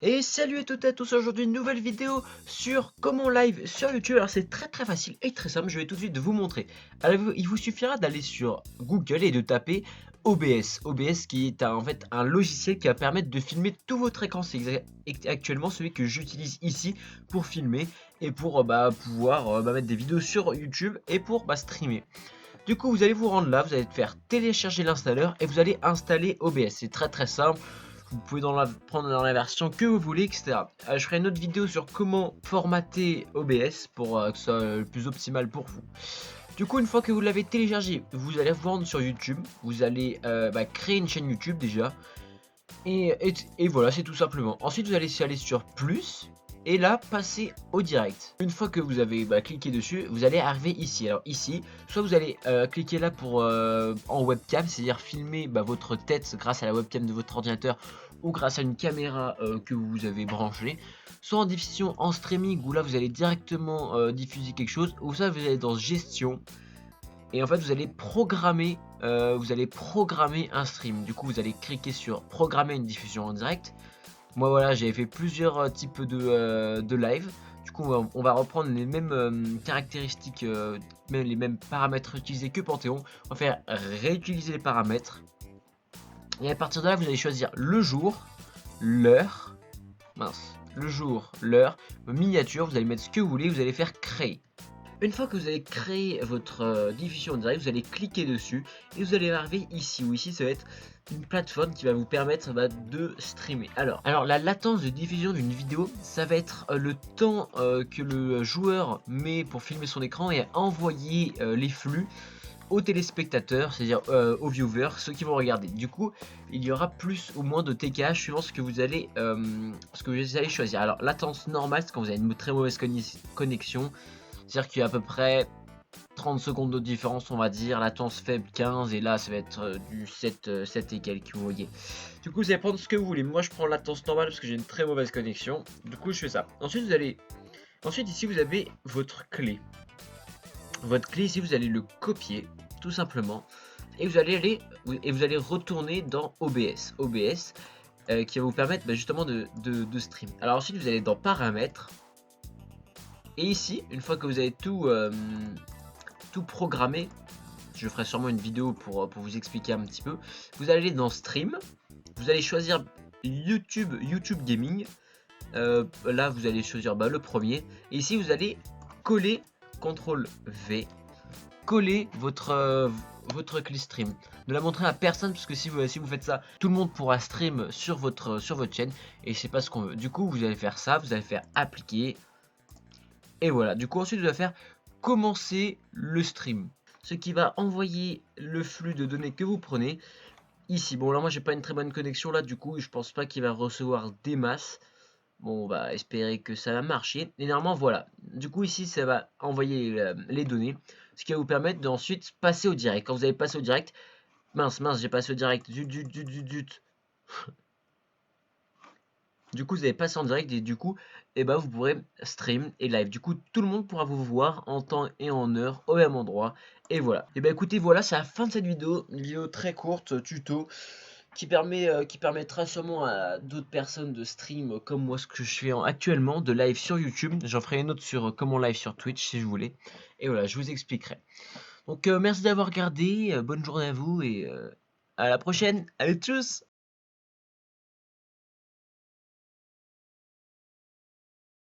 Et salut à toutes et à tous, aujourd'hui une nouvelle vidéo sur comment live sur YouTube. Alors c'est très facile et très simple, je vais tout de suite vous montrer. Alors, il vous suffira d'aller sur Google et de taper OBS. OBS qui est en fait un logiciel qui va permettre de filmer tout votre écran. C'est actuellement celui que j'utilise ici pour filmer et pour pouvoir mettre des vidéos sur YouTube et pour streamer. Du coup, vous allez vous rendre là, vous allez faire télécharger l'installeur et vous allez installer OBS. C'est très simple. Vous pouvez prendre dans la version que vous voulez, etc. Je ferai une autre vidéo sur comment formater OBS pour que ce soit le plus optimal pour vous. Du coup, une fois que vous l'avez téléchargé, vous allez vous rendre sur YouTube. Vous allez créer une chaîne YouTube déjà. Et voilà, c'est tout simplement. Ensuite, vous allez aller sur plus. Et là, passer au direct. Une fois que vous avez cliqué dessus, vous allez arriver ici. Alors ici, soit vous allez cliquer là pour en webcam, c'est-à-dire filmer votre tête grâce à la webcam de votre ordinateur ou grâce à une caméra que vous avez branchée. Soit en diffusion en streaming où là vous allez directement diffuser quelque chose. Ou ça vous allez dans gestion. Et en fait vous allez programmer un stream. Du coup vous allez cliquer sur programmer une diffusion en direct. Moi voilà, j'avais fait plusieurs types de live. Du coup on va reprendre les mêmes caractéristiques, même les mêmes paramètres utilisés que Panthéon. On va faire réutiliser les paramètres. Et à partir de là vous allez choisir le jour, l'heure, le jour, l'heure, miniature, vous allez mettre ce que vous voulez, vous allez faire créer. Une fois que vous avez créé votre diffusion en direct, vous allez cliquer dessus et vous allez arriver ici, où ici ça va être une plateforme qui va vous permettre de streamer. Alors la latence de diffusion d'une vidéo, ça va être le temps que le joueur met pour filmer son écran et envoyer les flux aux téléspectateurs, c'est-à-dire aux viewers, ceux qui vont regarder. Du coup, il y aura plus ou moins de TKH suivant ce que vous allez choisir. Alors latence normale, c'est quand vous avez une très mauvaise connexion. C'est-à-dire qu'il y a à peu près 30 secondes de différence, on va dire. Latence faible 15 et là ça va être du 7 et quelques, vous voyez. Du coup vous allez prendre ce que vous voulez. Moi je prends latence normale parce que j'ai une très mauvaise connexion. Du coup je fais ça. Ensuite ici vous avez votre clé. Votre clé ici vous allez le copier tout simplement. Et vous allez retourner dans OBS. OBS qui va vous permettre justement de stream. Alors ensuite vous allez dans paramètres. Et ici, une fois que vous avez tout programmé, je ferai sûrement une vidéo pour vous expliquer un petit peu. Vous allez dans Stream, vous allez choisir YouTube Gaming. Là, vous allez choisir le premier. Et ici, vous allez coller CTRL V, coller votre clé stream. Ne la montrer à personne parce que si vous faites ça, tout le monde pourra stream sur votre chaîne et c'est pas ce qu'on veut. Du coup, vous allez faire ça, vous allez faire appliquer. Et voilà, du coup ensuite vous allez faire commencer le stream. Ce qui va envoyer le flux de données que vous prenez ici. Bon là moi j'ai pas une très bonne connexion là, du coup je pense pas qu'il va recevoir des masses. Bon on va espérer que ça va marcher. Et normalement voilà, du coup ici ça va envoyer les données. Ce qui va vous permettre d'ensuite passer au direct. Quand vous allez passer au direct, mince j'ai passé au direct, zut. Du coup, vous allez passer en direct et du coup, vous pourrez stream et live. Du coup, tout le monde pourra vous voir en temps et en heure au même endroit. Et voilà. Et écoutez, voilà, c'est la fin de cette vidéo. Une vidéo très courte, tuto, qui permettra sûrement à d'autres personnes de stream comme moi, ce que je fais actuellement, de live sur YouTube. J'en ferai une autre sur comment live sur Twitch si vous voulez. Et voilà, je vous expliquerai. Donc, merci d'avoir regardé. Bonne journée à vous et à la prochaine. Allez, tchuss!